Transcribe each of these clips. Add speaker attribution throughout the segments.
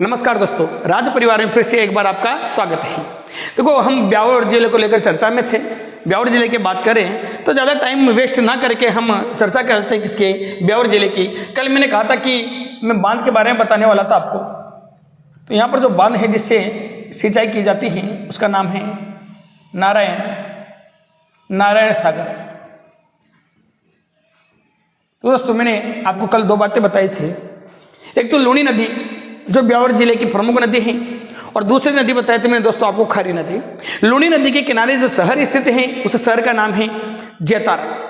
Speaker 1: नमस्कार दोस्तों, राज परिवार में फिर से एक बार आपका स्वागत है। देखो, हम ब्यावर जिले को लेकर चर्चा में थे। ब्यावर जिले की बात करें तो ज़्यादा टाइम वेस्ट ना करके हम चर्चा करते हैं किसके, ब्यावर जिले की। कल मैंने कहा था कि मैं बांध के बारे में बताने वाला था आपको। तो यहाँ पर जो बांध है जिससे सिंचाई की जाती है उसका नाम है नारायण सागर। तो दोस्तों, मैंने आपको कल दो बातें बताई थी। एक तो लूनी नदी जो ब्यावर जिले की प्रमुख नदी है, और दूसरी नदी बताई थी मैंने दोस्तों आपको खारी नदी। लूनी नदी के किनारे जो शहर स्थित है उस शहर का नाम है जैतार,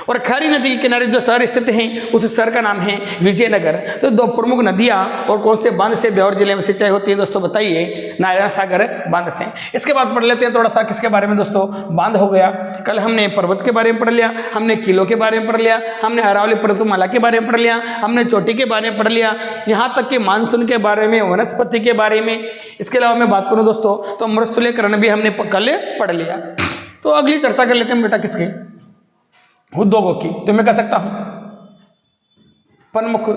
Speaker 1: और खारी नदी के किनारे जो शहर स्थित है उस शहर का नाम है विजयनगर। तो दो प्रमुख नदियां और कौन से बांध से ब्यावर जिले में सिंचाई होती है दोस्तों बताइए? नारायण सागर बांध से। इसके बाद पढ़ लेते हैं थोड़ा सा किसके बारे में दोस्तों। बांध हो गया, कल हमने पर्वत के बारे में पढ़ लिया, हमने किलों के बारे में पढ़ लिया, हमने अरावली पर्वतमाला के बारे में पढ़ लिया, हमने चोटी के बारे में पढ़ लिया, यहाँ तक कि मानसून के बारे में, वनस्पति के बारे में। इसके अलावा मैं बात करूँ दोस्तों तो मृस्थलीकरण भी हमने कल पढ़ लिया। तो अगली चर्चा कर लेते हैं बेटा किसके, उद्योगों की। तो मैं कह सकता हूं प्रमुख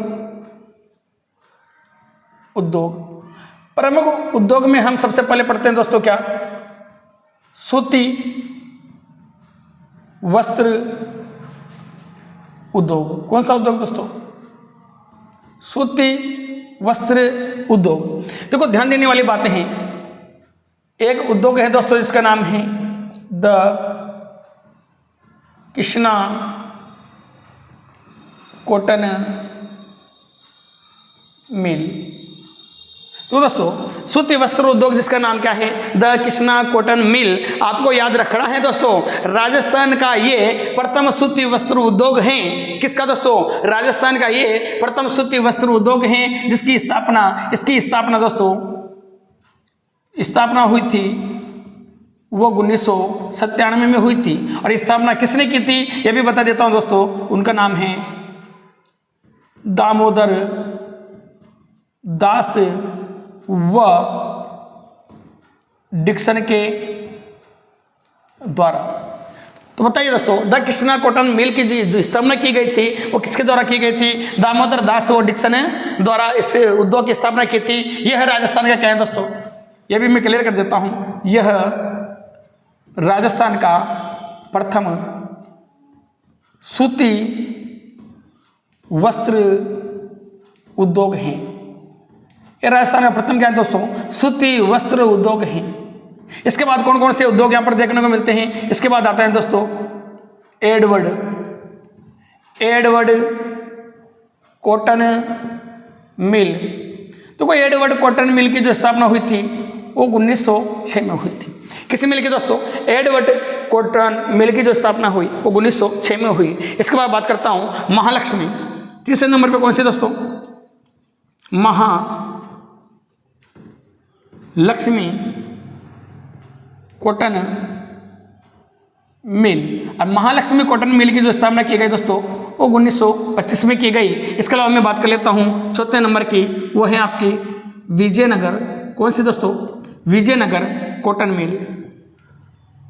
Speaker 1: उद्योग। प्रमुख उद्योग में हम सबसे पहले पढ़ते हैं दोस्तों क्या, सूती वस्त्र उद्योग। कौन सा उद्योग दोस्तों? सूती वस्त्र उद्योग। देखो, ध्यान देने वाली बातें हैं। एक उद्योग है दोस्तों जिसका नाम है द कृष्णा कॉटन मिल। तो दोस्तों, सूती वस्त्र उद्योग जिसका नाम क्या है, द कृष्णा कॉटन मिल। आपको याद रखना है दोस्तों, राजस्थान का ये प्रथम सूती वस्त्र उद्योग है। किसका दोस्तों? राजस्थान का ये प्रथम सूती वस्त्र उद्योग है, जिसकी इसकी स्थापना दोस्तों हुई थी वो 1997 में हुई थी। और स्थापना किसने की थी यह भी बता देता हूं दोस्तों। उनका नाम है दामोदर दास व डिक्सन के द्वारा। तो बताइए दोस्तों, द कृष्णा कॉटन मिल की जो स्थापना की गई थी वो किसके द्वारा की गई थी? दामोदर दास व डिक्सन द्वारा इस उद्योग की स्थापना की थी। यह राजस्थान का क्या है दोस्तों, यह भी मैं क्लियर कर देता हूं। यह राजस्थान का प्रथम सूती वस्त्र उद्योग है। ये राजस्थान का प्रथम क्या है दोस्तों? सूती वस्त्र उद्योग है। इसके बाद कौन कौन से उद्योग यहां पर देखने को मिलते हैं? इसके बाद आता है दोस्तों एडवर्ड कॉटन मिल। तो कोई एडवर्ड कॉटन मिल की जो स्थापना हुई थी वो 1906 में हुई थी। किसी मिल की दोस्तों? एडवर्ड कॉटन मिल की जो स्थापना हुई वो 1906 में हुई। इसके बाद बात करता हूं महालक्ष्मी। तीसरे नंबर पे कौन सी दोस्तों? Mahalakshmi cotton mill. और महालक्ष्मी कॉटन मिल की जो स्थापना की गई दोस्तों वो 1925 में की गई। इसके अलावा मैं बात कर लेता हूं चौथे नंबर की, वो है आपकी विजयनगर। कौन सी दोस्तों? Vijaynagar cotton mill.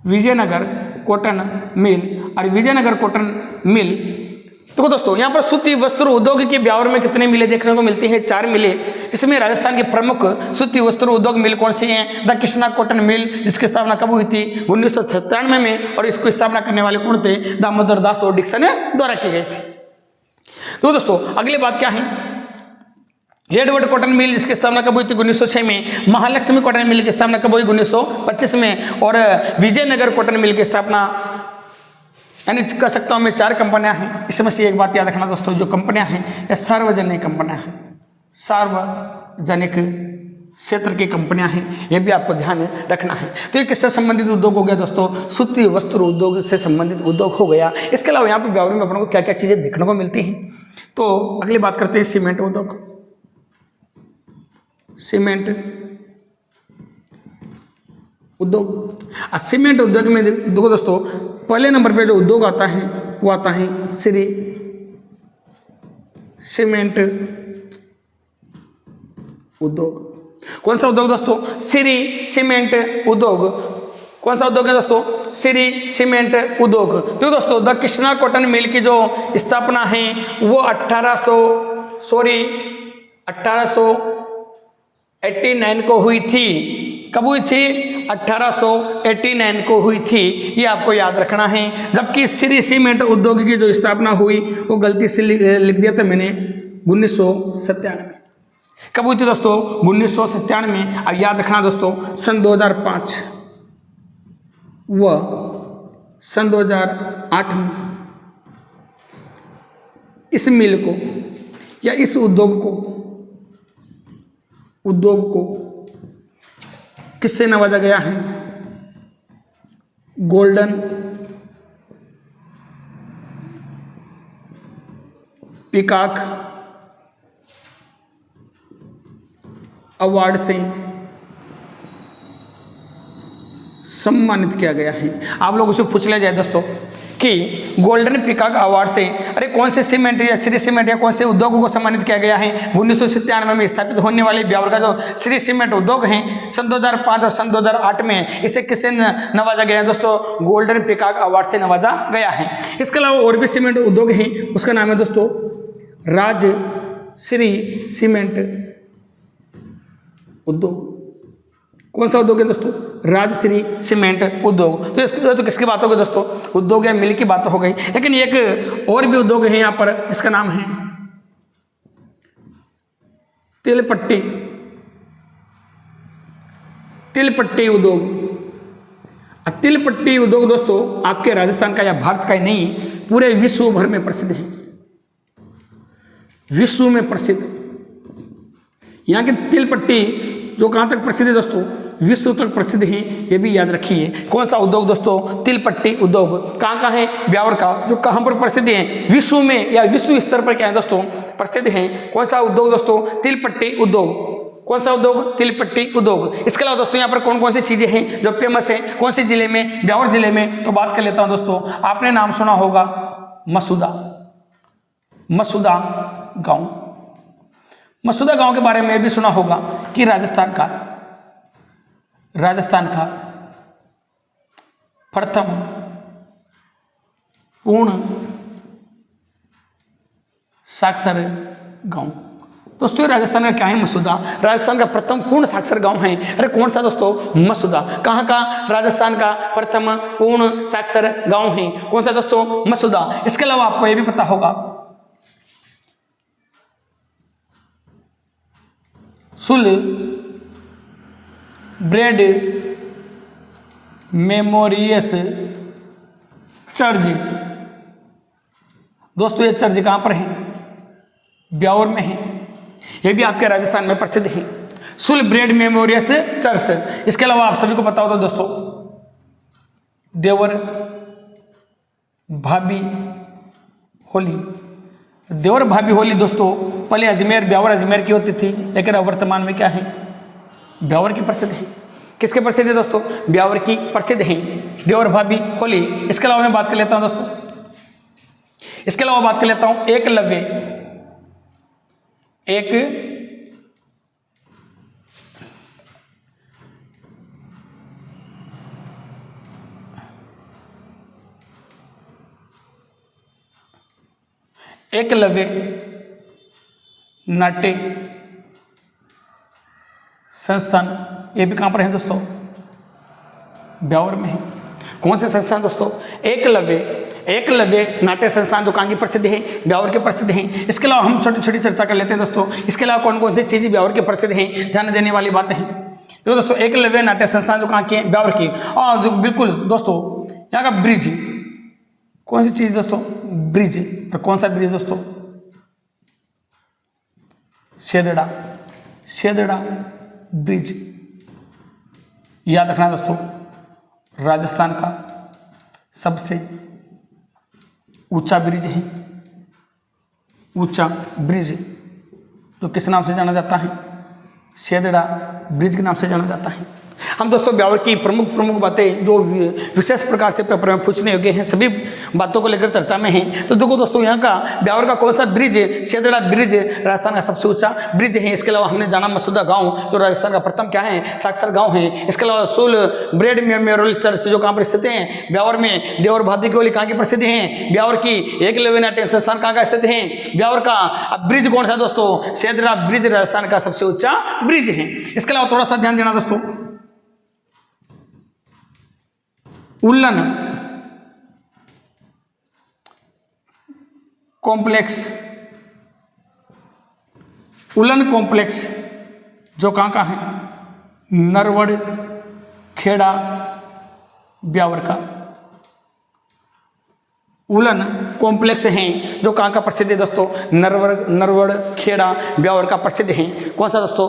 Speaker 1: Vijaynagar cotton mill. और विजयनगर कॉटन मिल। तो दोस्तों, यहाँ पर सूती वस्त्र उद्योग की ब्यावर में कितने मिले देखने को मिलती हैं? 4 मिले। इसमें राजस्थान के प्रमुख सूती वस्त्र उद्योग मिल कौन सी हैं? द कृष्णा कॉटन मिल, जिसकी स्थापना कब हुई थी? 1997 में। और इसको स्थापना करने वाले कौन थे? दामोदर दास और डिक्सन द्वारा की गई थी। तो दोस्तों, अगली बात क्या है? एडवर्ड कॉटन मिल जिसकी स्थापना कब हुई थी? 1906 में। महालक्ष्मी कॉटन मिल की स्थापना कब हुई? 1925 में। और विजयनगर कॉटन मिल की स्थापना, यानी कह सकता हूं मैं 4 कंपनियां हैं। इसमें से एक बात याद रखना दोस्तों, जो कंपनियां हैं ये सार्वजनिक कंपनियां हैं, सार्वजनिक क्षेत्र की कंपनियां हैं, ये भी आपको ध्यान रखना है। तो ये किससे संबंधित उद्योग हो गया दोस्तों? सूती वस्त्र उद्योग से संबंधित उद्योग हो गया। इसके अलावा यहाँ पर ब्यावर में अपने को क्या क्या चीजें देखने को मिलती हैं? तो अगली बात करते हैं सीमेंट उद्योग। सीमेंट उद्योग। सीमेंट उद्योग में देखो दोस्तों, पहले नंबर पे जो उद्योग आता है वो आता है श्री सीमेंट उद्योग। कौन सा उद्योग दोस्तों? श्री सीमेंट उद्योग। कौन सा उद्योग है दोस्तों? श्री सीमेंट उद्योग। तो दोस्तों, द कृष्णा कॉटन मिल की जो स्थापना है वो 1800 1889 को हुई थी। कब हुई थी? 1889 को हुई थी, ये आपको याद रखना है। जबकि श्री सीमेंट उद्योग की जो स्थापना हुई वो गलती से लिख दिया था मैंने 1997 में। कब हुई थी दोस्तों? 1997 में। अब याद रखना दोस्तों, सन 2005 व सन 2008 में इस मिल को या इस उद्योग को किससे नवाजा गया है? गोल्डन पीकॉक अवार्ड से सम्मानित किया गया है। आप लोगों से पूछ लिया जाए दोस्तों कि गोल्डन पीकॉक अवार्ड से अरे कौन से सीमेंट या श्री सीमेंट या कौन से उद्योगों को सम्मानित किया गया है? 1997 में स्थापित होने वाले ब्यावर का जो श्री सीमेंट उद्योग है, सन 2005 और सन 2008 में इसे किससे नवाजा गया है दोस्तों? गोल्डन पीकॉक अवार्ड से नवाजा गया है। इसके अलावा और भी सीमेंट उद्योग है, उसका नाम है दोस्तों राजश्री सीमेंट उद्योग। कौन सा उद्योग है दोस्तों? राजश्री सीमेंट उद्योग। तो इसकी तो किसकी बात हो गई दोस्तों? उद्योग या मिल की बात हो गई। लेकिन एक और भी उद्योग है यहाँ पर, जिसका नाम है तिलपट्टी उद्योग। तिलपट्टी उद्योग दोस्तों आपके राजस्थान का या भारत का ही नहीं, पूरे विश्व भर में प्रसिद्ध है। विश्व में प्रसिद्ध यहाँ की तिलपट्टी जो कहाँ तक प्रसिद्ध है दोस्तों? विश्व तक प्रसिद्ध है, ये भी याद रखिए। कौन सा उद्योग दोस्तों? तिलपट्टी उद्योग। कहाँ है? ब्यावर का। जो कहाँ पर प्रसिद्ध है? विश्व में या विश्व स्तर पर क्या है दोस्तों? प्रसिद्ध है। कौन सा उद्योग दोस्तों? तिलपट्टी उद्योग। कौन सा उद्योग? तिलपट्टी उद्योग। इसके अलावा दोस्तों यहाँ पर कौन कौन सी चीजें हैं जो फेमस है? कौन से जिले में? ब्यावर जिले में। तो बात कर लेता हूँ दोस्तों, आपने नाम सुना होगा मसूदा गांव। मसूदा गांव के बारे में भी सुना होगा कि राजस्थान का प्रथम पूर्ण साक्षर गांव। दोस्तों राजस्थान का क्या है? मसूदा। राजस्थान का प्रथम पूर्ण साक्षर गांव है। अरे कौन सा दोस्तों? मसूदा। कहाँ का? राजस्थान का प्रथम पूर्ण साक्षर गांव है। कौन सा दोस्तों? मसूदा। इसके अलावा आपको यह भी पता होगा सुल ब्रेड मेमोरियस चर्च। दोस्तों ये चर्च कहाँ पर है? ब्यावर में है। ये भी आपके राजस्थान में प्रसिद्ध है, सुल ब्रेड मेमोरियस चर्च। इसके अलावा आप सभी को पता हो तो दोस्तों देवर भाभी होली दोस्तों पहले अजमेर ब्यावर अजमेर की होती थी, लेकिन अब वर्तमान में क्या है? ब्यावर की प्रसिद्ध है। किसके प्रसिद्ध है दोस्तों? ब्यावर की प्रसिद्ध है देवर भाभी होली। इसके अलावा मैं बात कर लेता हूं दोस्तों, इसके अलावा बात कर लेता हूं एकलव्य नाट्य संस्थान। ये भी कहाँ पर है दोस्तों? ब्यावर में है। कौन से संस्थान दोस्तों? एकलव्य नाट्य संस्थान, जो कहाँ की प्रसिद्ध है? ब्यावर के प्रसिद्ध हैं। इसके अलावा हम छोटी छोटी चर्चा कर लेते हैं दोस्तों। इसके अलावा कौन कौन सी चीज़ें ब्यावर के प्रसिद्ध हैं, ध्यान देने वाली बातें हैं। तो दोस्तों एकलव्य नाट्य संस्थान जो कहाँ की है? ब्यावर की। और बिल्कुल दोस्तों यहाँ का ब्रिज, कौन सी चीज़ दोस्तों? ब्रिज। और कौन सा ब्रिज दोस्तों? सेदड़ा ब्रिज। याद रखना दोस्तों, राजस्थान का सबसे ऊंचा ब्रिज है, ऊंचा ब्रिज जो किस नाम से जाना जाता है? सेदड़ा ब्रिज के नाम से जाना जाता है। हम दोस्तों ब्यावर की प्रमुख बातें जो विशेष प्रकार से पेपर में पूछने योग्य हैं सभी बातों को लेकर चर्चा में हैं। तो देखो दोस्तों, यहाँ का ब्यावर का कौन सा ब्रिज है? सेदड़ा ब्रिज राजस्थान का सबसे ऊंचा ब्रिज है। इसके अलावा हमने जाना मसूदा गांव जो राजस्थान का प्रथम क्या है, साक्षर गांव है। इसके अलावा सोल ब्रेड मेमोरियल चर्च जो कहाँ पर स्थित है? ब्यावर में। देवर भादी की होली कहाँ की प्रसिद्ध है? ब्यावर की। एकलव्य नाट्य संस्थान कहाँ का स्थित है? ब्यावर का। अब ब्रिज कौन सा दोस्तों? सेदड़ा ब्रिज राजस्थान का सबसे ऊंचा ब्रिज है। इसके अलावा थोड़ा सा ध्यान देना दोस्तों, उलन कॉम्प्लेक्स, उलन कॉम्प्लेक्स जो कहाँ का है? नरवड़ खेड़ा ब्यावर का। उलन कॉम्प्लेक्स हैं जो कहाँ का प्रसिद्ध है दोस्तों? नरवड़ खेड़ा ब्यावर का प्रसिद्ध है। कौन सा दोस्तों?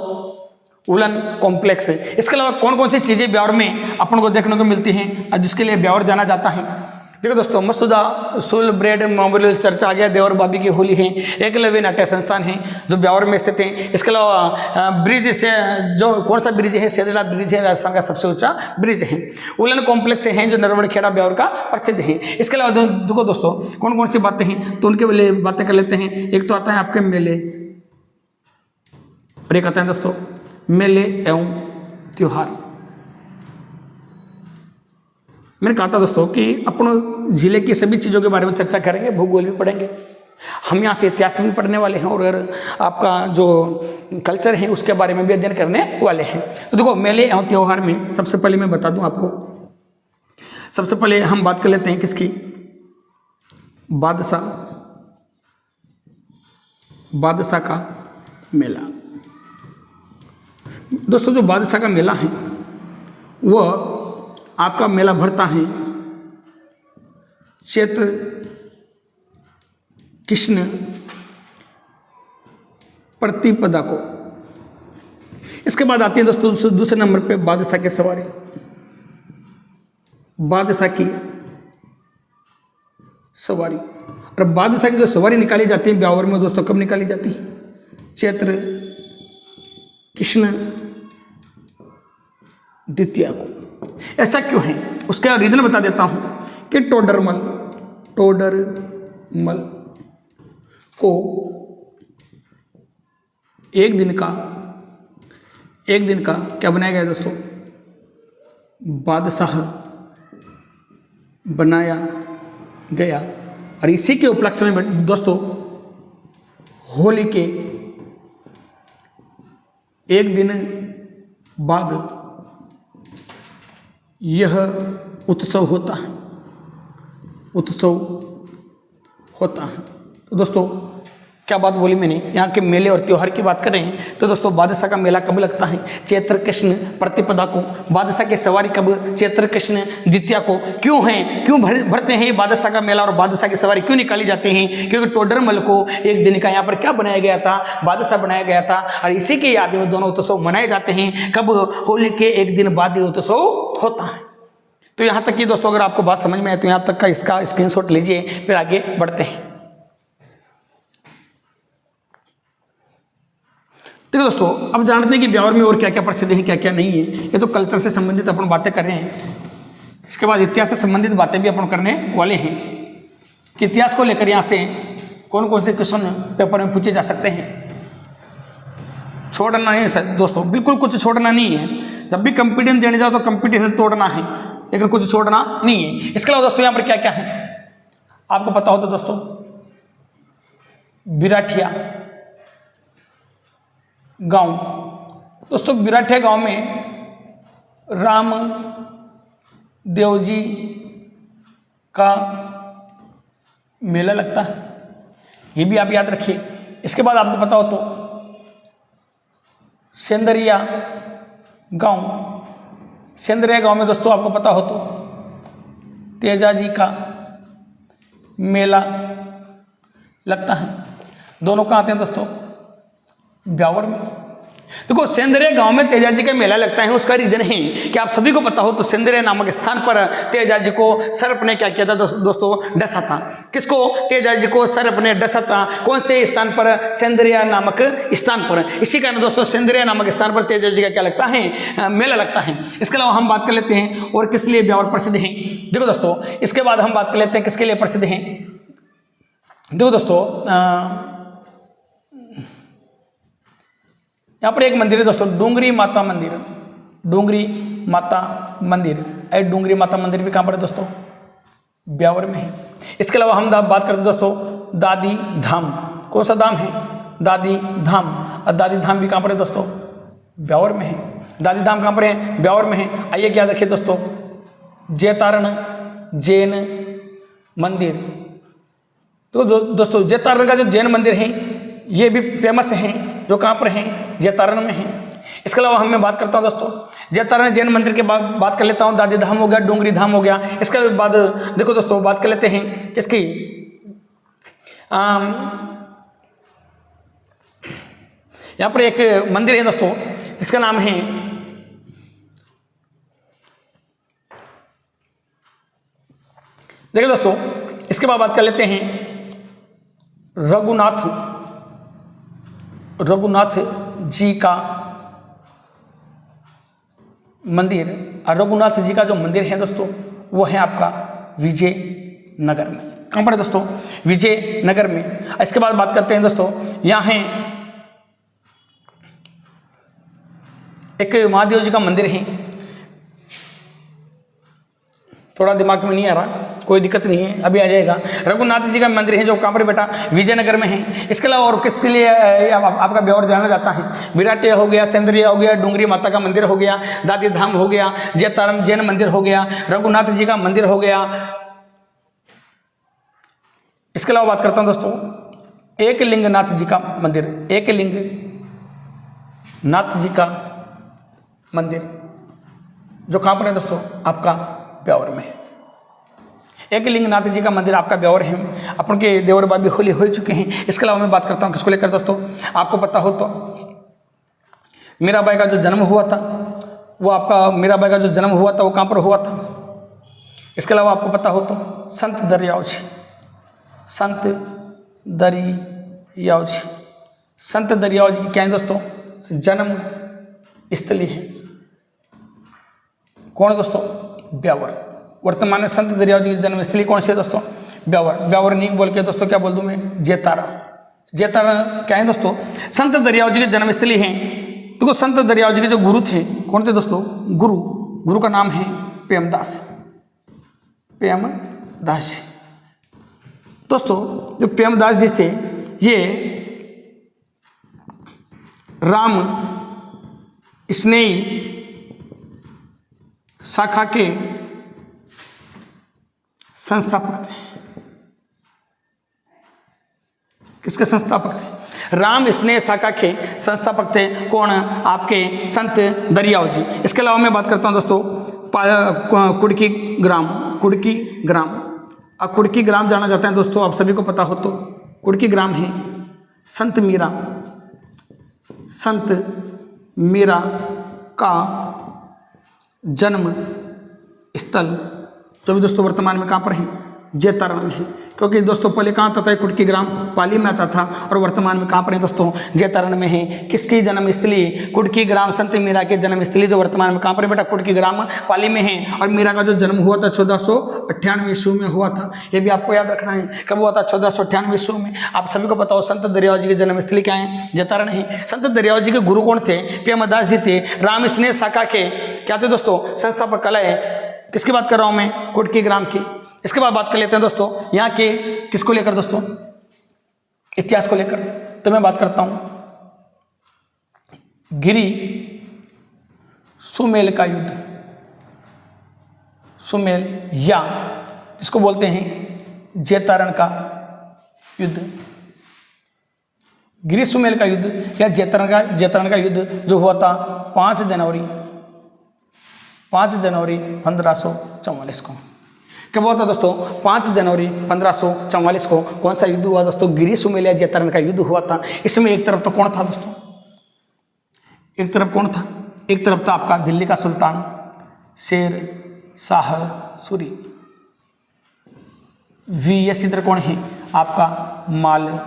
Speaker 1: उलन कॉम्प्लेक्स है। इसके अलावा कौन कौन सी चीज़ें ब्यावर में अपन को देखने को मिलती हैं और जिसके लिए ब्यावर जाना जाता है? देखो दोस्तों, मसूदा सोल ब्रेड मेमोरियल चर्च आ गया, देवर भाभी की होली है, एकलव्य नाट्य संस्थान है जो ब्यावर में स्थित है। इसके अलावा ब्रिज से जो कौन सा ब्रिज है? सेदड़ा ब्रिज है, राजस्थान का सबसे ऊंचा ब्रिज है। उलन कॉम्प्लेक्स हैं जो नरवड़ खेड़ा ब्यावर का प्रसिद्ध है। इसके अलावा देखो दोस्तों, कौन कौन सी बातें हैं तो उनके लिए बातें कर लेते हैं। एक तो आता है आपके मेले, और एक आता है दोस्तों मेले एवं त्योहार। मैंने कहा था दोस्तों कि अपन जिले की सभी चीज़ों के बारे में चर्चा करेंगे, भूगोल भी पढ़ेंगे, हम यहाँ से इतिहास भी पढ़ने वाले हैं और आपका जो कल्चर है उसके बारे में भी अध्ययन करने वाले हैं। तो देखो, मेले एवं त्योहार में सबसे पहले मैं बता दूं आपको, सबसे पहले हम बात कर लेते हैं किसकी? बादशाह का मेला। दोस्तों, जो बादशाह का मेला है वह आपका मेला भरता है चैत्र कृष्ण प्रतिपदा को। इसके बाद आती है दोस्तों दूसरे नंबर पे बादशाह की सवारी। बादशाह की सवारी, और बादशाह की जो सवारी निकाली जाती है ब्यावर में दोस्तों, कब निकाली जाती है? चैत्र कृष्ण द्वितीया को। ऐसा क्यों है उसका रीजन बता देता हूं कि टोडरमल को एक दिन का क्या बनाया गया दोस्तों? बादशाह बनाया गया। और इसी के उपलक्ष्य में दोस्तों होली के एक दिन बाद यह उत्सव होता है। तो दोस्तों, क्या बात बोली मैंने? यहाँ के मेले और त्योहार की बात करें तो दोस्तों बादशाह का मेला कब लगता है? चैत्र कृष्ण प्रतिपदा को। बादशाह की सवारी कब? चैत्र कृष्ण द्वितीया को। क्यों भरते हैं ये बादशाह का मेला और बादशाह की सवारी क्यों निकाली जाती हैं? क्योंकि टोडरमल को एक दिन का यहाँ पर क्या बनाया गया था? बादशाह बनाया गया था, और इसी के याद में दोनों उत्सव मनाए जाते हैं। कब? होली के एक दिन बाद ये उत्सव होता है। तो यहाँ तक की दोस्तों अगर आपको बात समझ में आए तो यहाँ तक का इसका स्क्रीनशॉट लीजिए, फिर आगे बढ़ते हैं। देखो दोस्तों, अब जानते हैं कि ब्यावर में और क्या क्या प्रसिद्ध है, क्या क्या नहीं है। ये तो कल्चर से संबंधित अपन बातें कर रहे हैं। इसके बाद इतिहास से संबंधित बातें भी अपन करने वाले हैं कि इतिहास को लेकर यहाँ से कौन कौन से क्वेश्चन पेपर में पूछे जा सकते हैं। छोड़ना नहीं है दोस्तों, बिल्कुल कुछ छोड़ना नहीं है। जब भी कंपटीशन देने जाओ तो कंपटीशन तोड़ना है, लेकिन कुछ छोड़ना नहीं है। इसके अलावा दोस्तों यहाँ पर क्या क्या है आपको पता हो तो दोस्तों, बिराठिया गांव। दोस्तों बिराठिया गांव में राम देव जी का मेला लगता है, ये भी आप याद रखिए। इसके बाद आपको पता हो तो सेंदरिया गांव में दोस्तों आपको पता हो तो तेजा जी का मेला लगता है। दोनों कहाँ आते हैं दोस्तों? ब्यावर में। देखो सेंदरिया गांव में तेजाजी का मेला लगता है, उसका रीजन है कि आप सभी को पता हो तो सेंदरिया नामक स्थान पर तेजाजी को सर्प ने क्या किया था दोस्तों, डसा था। किसको? तेजाजी को सर्प ने डसा था। कौन से स्थान पर? सेंदरिया नामक स्थान पर। इसी कारण दोस्तों सेंदरिया नामक स्थान पर तेजाजी का क्या लगता है? मेला लगता है। इसके अलावा हम बात कर लेते हैं और किस लिए ब्यावर प्रसिद्ध है। देखो दोस्तों इसके बाद हम बात कर लेते हैं किसके लिए प्रसिद्ध है। देखो दोस्तों यहाँ पर एक मंदिर है दोस्तों, डूंगरी माता मंदिर। डूंगरी माता मंदिर, डूंगरी माता मंदिर भी कहाँ पर है दोस्तों? ब्यावर में है। इसके अलावा हम बात करते हैं दोस्तों दादी धाम। कौन सा धाम है? दादी धाम। और दादी धाम भी कहाँ पर है दोस्तों? ब्यावर में है। दादी धाम कहाँ पर है? ब्यावर में है। आइए क्या रखिए दोस्तों, जैतारण जैन मंदिर। तो दोस्तों जैतारण का जो जैन मंदिर है ये भी फेमस है, जो कहाँ पर है? जैतारण में है। इसके अलावा हम मैं बात करता हूँ दोस्तों जैतारण जैन मंदिर के बाद बात कर लेता हूँ दादी धाम हो गया, डूंगरी धाम हो गया। इसके बाद देखो दोस्तों बात कर लेते हैं किसकी, यहाँ पर एक मंदिर है दोस्तों जिसका नाम है देखिए दोस्तों इसके बाद बात कर लेते हैं रघुनाथ जी का मंदिर। और रघुनाथ जी का जो मंदिर है दोस्तों वो है आपका विजयनगर में। कहाँ पर है दोस्तों? विजयनगर में। इसके बाद बात करते हैं दोस्तों यहाँ है एक महादेव जी का मंदिर है। थोड़ा दिमाग में नहीं आ रहा, कोई दिक्कत नहीं है, अभी आ जाएगा। रघुनाथ जी का मंदिर है जो कहाँ पर बेटा? विजयनगर में है। इसके अलावा और किसके लिए आपका ब्यावर जाना जाता है? विराटिया हो गया, सेंदरिया हो गया, डूंगरी माता का मंदिर हो गया, दादी धाम हो गया, जैतारण जैन मंदिर हो गया, रघुनाथ जी का मंदिर हो गया। इसके अलावा बात करता हूँ दोस्तों एकलिंगनाथ जी का मंदिर। एकलिंगनाथ जी का मंदिर जो कहाँ पर है दोस्तों? आपका ब्यावर में। एकलिंगनाथ जी का मंदिर आपका ब्यावर है। अपन के देवर बाबी होली हो चुके हैं। इसके अलावा मैं बात करता हूँ किसको लेकर दोस्तों, आपको पता हो तो मीराबाई का जो जन्म हुआ था वो आपका मीराबाई का जो जन्म हुआ था वो कहाँ पर हुआ था? इसके अलावा आपको पता हो तो संत दरियाव जी की क्या है दोस्तों? जन्म स्थली है। कौन है दोस्तों? ब्यावर। वर्तमान में संत दरियाव जी की जन्मस्थली कौन सी है दोस्तों? ब्यावर नहीं बोल के दोस्तों क्या बोल दूं मैं? जैतारण क्या है दोस्तों? संत दरियाव जी की जन्मस्थली है। देखो संत दरियाव जी के जो गुरु थे कौन थे दोस्तों? गुरु का नाम है प्रेमदास जी। दोस्तों जो प्रेमदास जी थे ये राम स्नेही शाखा के संस्थापक थे। किसके संस्थापक थे? राम स्नेह शाखा के संस्थापक थे। कौन? आपके संत दरियाव जी। इसके अलावा मैं बात करता हूं दोस्तों कुड़की ग्राम जाना जाता है दोस्तों, आप सभी को पता हो तो कुड़की ग्राम है संत मीरा का जन्म स्थल, जो भी दोस्तों वर्तमान में कहाँ पर है? जैतारण में है। क्योंकि दोस्तों पहले कहाँ आता था? कुड़की ग्राम पाली में आता था और वर्तमान में कहाँ पर है दोस्तों? जैतारण में है। किसकी जन्मस्थली? कुड़की ग्राम संत मीरा के जन्मस्थली जो वर्तमान में कहाँ पर है बेटा? कुड़की ग्राम पाली में है। और मीरा का जो जन्म हुआ था 1498 ईस्वी में हुआ था। ये भी आपको याद रखना है। कब हुआ था? 1498 ईस्वी में। आप सभी को पता हो संत दरियाव जी की जन्मस्थली क्या है? जैतारण है। संत दरियाव जी के गुरु कौन थे? प्रेमदास जी थे। राम स्नेह शाखा के क्या थे दोस्तों? संस्थापक कला है। किसकी बात कर रहा हूं मैं? कुड़की ग्राम की। इसके बाद बात कर लेते हैं दोस्तों यहाँ के किसको लेकर दोस्तों? इतिहास को लेकर। तो मैं बात करता हूं गिरी सुमेल का युद्ध। सुमेल या जिसको बोलते हैं जैतारण का युद्ध। गिरी सुमेल का युद्ध या जैतारण का युद्ध जो हुआ था 5 जनवरी 1544 को। कब हुआ था दोस्तों? 5 जनवरी 1544 को। कौन सा युद्ध हुआ दोस्तों? गिरी सुमेल या जैतारण का युद्ध हुआ था। इसमें एक तरफ तो कौन था दोस्तों? एक तरफ कौन था? एक तरफ था आपका दिल्ली का सुल्तान शेर शाह सूरी। वीएस इधर कौन है? आपका मालदेव।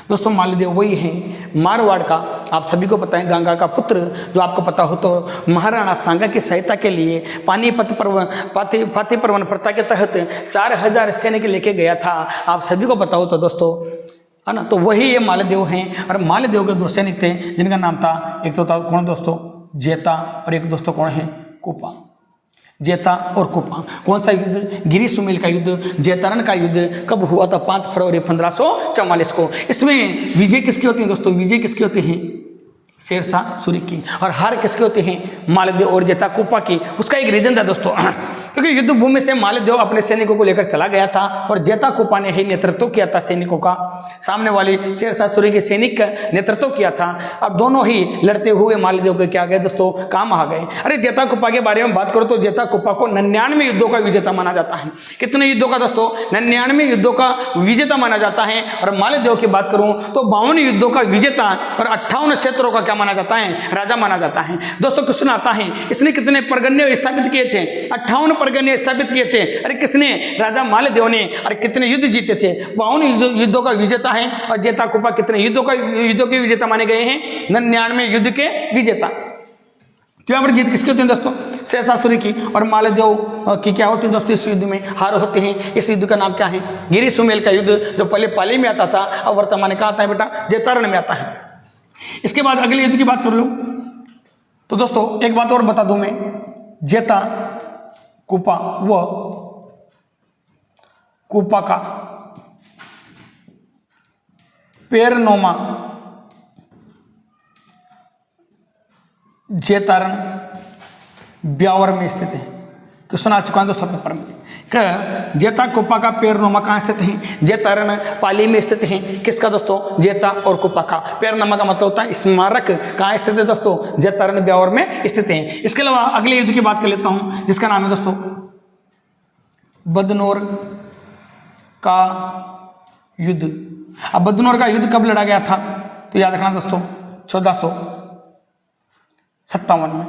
Speaker 1: दोस्तों मालदेव वही है मारवाड़ का, आप सभी को पता है, गंगा का पुत्र, जो आपको पता हो तो महाराणा सांगा की सहायता के लिए पानीपत पर्वन प्रथा के तहत 4000 सैनिक लेके गया था, आप सभी को पता हो तो दोस्तों, है ना। तो वही ये मालदेव हैं। और मालदेव के 2 सैनिक थे जिनका नाम था, एक तो था कौन दोस्तों? जेता, और एक दोस्तों कौन है? कुपा। जेता और कुपा। कौन सा युद्ध? गिरी सुमेल का युद्ध, जेतारण का युद्ध कब हुआ था? 5 फरवरी 1544 को। इसमें विजय किसकी होती है दोस्तों? विजय किसकी होती है? शेरशाह सूरी की। और हार किसके होते हैं? मालदेव और जेता कुपा की। उसका एक रीजन था दोस्तों, क्योंकि युद्ध भूमि से मालदेव अपने सैनिकों को लेकर चला गया था और जेता कुपा ने ही नेतृत्व किया था सैनिकों का, सामने वाले शेरशाह सूरी के सैनिक का नेतृत्व किया था। अब दोनों ही लड़ते हुए मालदेव के क्या गए दोस्तों? काम आ गए। अरे जेता कुपा के बारे में बात करो तो जेता कुपा को 99 युद्धों का विजेता माना जाता है। कितने युद्धों का दोस्तों? 99 युद्धों का विजेता माना जाता है। और मालदेव की बात करूं तो 52 युद्धों का विजेता और 58 क्षेत्रों का माना जाता है? राजा माना जाता है। दोस्तों क्वेश्चन आता है, इसने कितने परगने स्थापित किए थे? 58 परगने स्थापित किए थे। अरे किसने? राजा मालदेव ने। और कितने युद्ध जीते थे? 52 युद्धों का विजेता है। और जेता कुपा कितने युद्धों के विजेता माने गए हैं? 99 युद्ध के विजेता। तो यहाँ पर जीत किसकी होती है दोस्तों? शेरशाह सूरी की। और मालदेव की क्या होती है दोस्तों? इस युद्ध में हार होते हैं। इस युद्ध का नाम क्या है? गिरी सुमेल का युद्ध, जो पहले पाली में आता था, अब वर्तमान में कहाँ आता है बेटा? जेतारण में आता है। इसके बाद अगले युद्ध की बात कर लूं तो दोस्तों एक बात और बता दूं मैं, जेता कुपा व कुपा का पेरनोमा जेतारण ब्यावर में स्थित है। क्वेश्चन आ चुका है दोस्तों पेपर में। जेता कुपा का पेरनोमा कहाँ स्थित है? जेतारण पाली में स्थित है। किसका दोस्तों? जेता और कुपा का। पेरनोमा का मतलब होता है स्मारक। कहाँ स्थित है दोस्तों? जेतारण ब्यावर में स्थित है। इसके अलावा अगले युद्ध की बात कर लेता हूं, जिसका नाम है दोस्तों बदनौर का युद्ध। अब बदनौर का युद्ध कब लड़ा गया था? तो याद रखना दोस्तों 1457 में।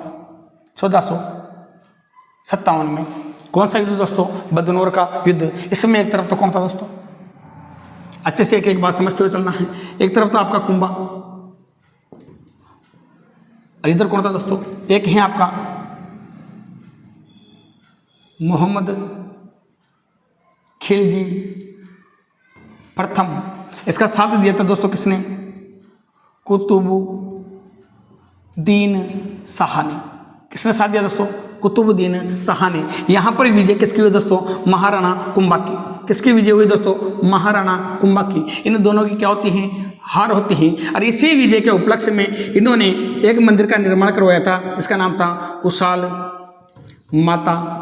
Speaker 1: 1457 में कौन सा युद्ध दोस्तों? बदनौर का युद्ध। इसमें एक तरफ तो कौन था दोस्तों? अच्छे से एक बात समझते हुए चलना है। एक तरफ तो आपका कुंभा, और इधर कौन था दोस्तों? एक है आपका मोहम्मद खिलजी प्रथम। इसका साथ दिया था दोस्तों किसने? कुतुबुद्दीन शाह ने। किसने साथ दिया दोस्तों? कुतुबुद्दीन शाह ने। यहाँ पर विजय किसकी हुई दोस्तों? महाराणा कुंभा की। किसकी विजय हुई दोस्तों? महाराणा कुंभा की। इन दोनों की क्या होती है? हार होती है। और इसी विजय के उपलक्ष्य में इन्होंने एक मंदिर का निर्माण करवाया था, जिसका नाम था कुशाल माता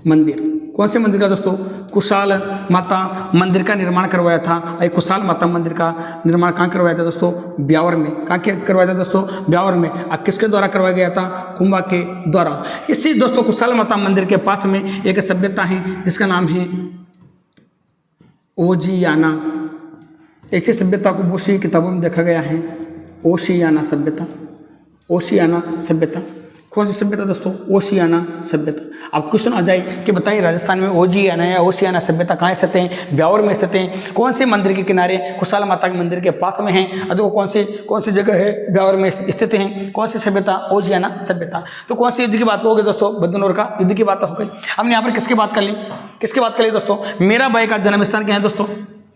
Speaker 1: मंदिर। कौन से मंदिर का दोस्तों? कुशाल माता मंदिर का निर्माण करवाया था। ये कुशाल माता मंदिर का निर्माण कहाँ करवाया था दोस्तों? ब्यावर में। कहाँ करवाया था दोस्तों? ब्यावर में। अब किसके द्वारा करवाया गया था? कुंभा के द्वारा। इसी दोस्तों कुशाल माता मंदिर के पास में एक सभ्यता है जिसका नाम है ओजियाना। ऐसी सभ्यता को बहुत सी किताबों में देखा गया है। ओशियाना सभ्यता। ओशियाना सभ्यता कौन सी सभ्यता दोस्तों? ओशियाना सभ्यता। अब क्वेश्चन आ जाए कि बताइए राजस्थान में ओजियाना या ओशियाना सभ्यता कहाँ स्थित हैं? ब्यावर में स्थित हैं। कौन से मंदिर के किनारे? कुशाल माता के मंदिर के पास में है। देखो कौन सी जगह है? ब्यावर में स्थित हैं। कौन सी सभ्यता? ओजियाना सभ्यता। तो कौन सी युद्ध की बात होगी दोस्तों? बदनौर का युद्ध की बात हो गई। हमने यहाँ पर किसकी बात कर ली? किसकी बात कर ली दोस्तों? मीराबाई का जन्म स्थान क्या है दोस्तों?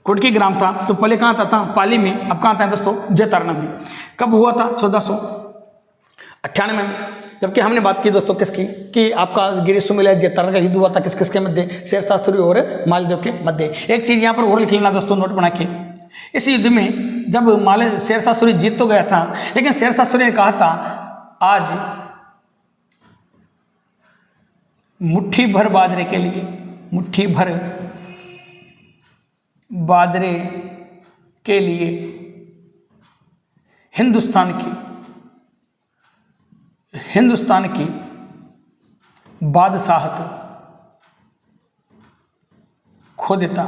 Speaker 1: कुटकी ग्राम था। तो पहले कहाँ था? पाली में। अब कहाँ था दोस्तों? जेतारण में। कब हुआ था? 1498 में। जबकि हमने बात की दोस्तों किसकी? कि आपका गिरी सुमेल जेतारण का युद्ध हुआ था किसके मध्य? शेरशाह सूरी और मालदेव के मध्य। एक चीज यहाँ पर और लिख लेना दोस्तों, नोट बना के। इस युद्ध में जब शेरशाह सूरी जीत तो गया था, लेकिन शेरशाह सूरी ने कहा था आज मुट्ठी भर बाजरे के लिए, मुट्ठी भर बाजरे के लिए हिंदुस्तान की बादशाहत खो देता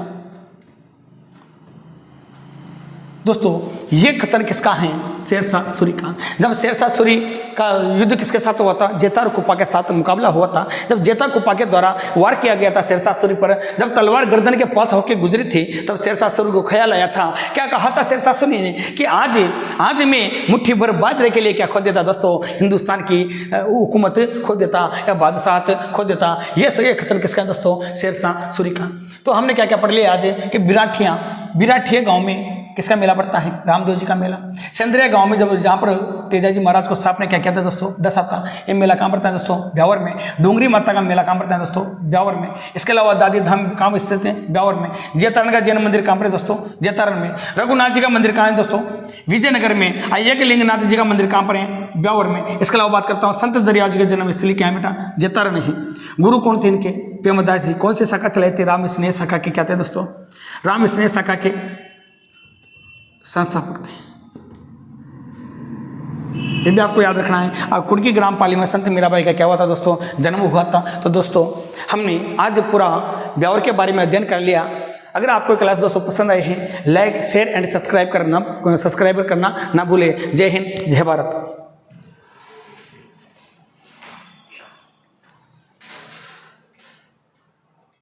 Speaker 1: दोस्तों ये कथन किसका है? शेरशाह सूरी का। जब शेरशाह सूरी का युद्ध किसके साथ हुआ था? जेतार कुप्पा के साथ मुकाबला हुआ था। जब जेतार कुप्पा के द्वारा वार किया गया था शेरशाह सूरी पर, जब तलवार गर्दन के पास होकर गुजरी थी, तब शेरशाह सूरी को ख्याल आया था। क्या कहा था शेरशाह सूरी ने कि आज मैं मुट्ठी भर बाजरे के लिए क्या खो देता दोस्तों, हिंदुस्तान की हुकूमत खो देता या बादशाहत खो देता। ये सही कथन किसका है दोस्तों? शेरशाह सूरी का। तो हमने क्या क्या पढ़ लिया आज कि बिराठिया गांव में किसका मेला पड़ता है? रामदेव जी का मेला। चंद्रिया गांव में जब जहाँ पर तेजाजी महाराज को सांप ने क्या किया था दोस्तों? डसा था। ये मेला कहाँ पड़ता है दोस्तों? ब्यावर में। डूंगरी माता का मेला कहाँ पड़ता है दोस्तों? ब्यावर में। इसके अलावा दादी धाम कहाँ स्थित है? ब्यावर में। जयतारण का जैन मंदिर कहाँ पर है दोस्तों? जयतारण में। रघुनाथ जी का मंदिर कहाँ है दोस्तों? विजयनगर में। आइए कि लिंगनाथ जी का मंदिर कहाँ पर है? ब्यावर में। इसके अलावा बात करता हूँ संत दरिया जी के जन्म स्थली क्या है बेटा? जयतारण है। गुरु कौन थे इनके? प्रेमदास जी। कौन सी शाखा चलाए थे? राम स्नेह शाखा के क्या थे दोस्तों? राम स्नेह शाखा के संस्थापक थे। ये भी आपको याद रखना है। और कुड़की ग्राम पाली में संत मीराबाई का क्या हुआ था दोस्तों? जन्म हुआ था। तो दोस्तों हमने आज पूरा ब्यावर के बारे में अध्ययन कर लिया। अगर आपको क्लास दोस्तों पसंद आए हैं, लाइक शेयर एंड सब्सक्राइब करना ना भूले। जय हिंद, जय भारत।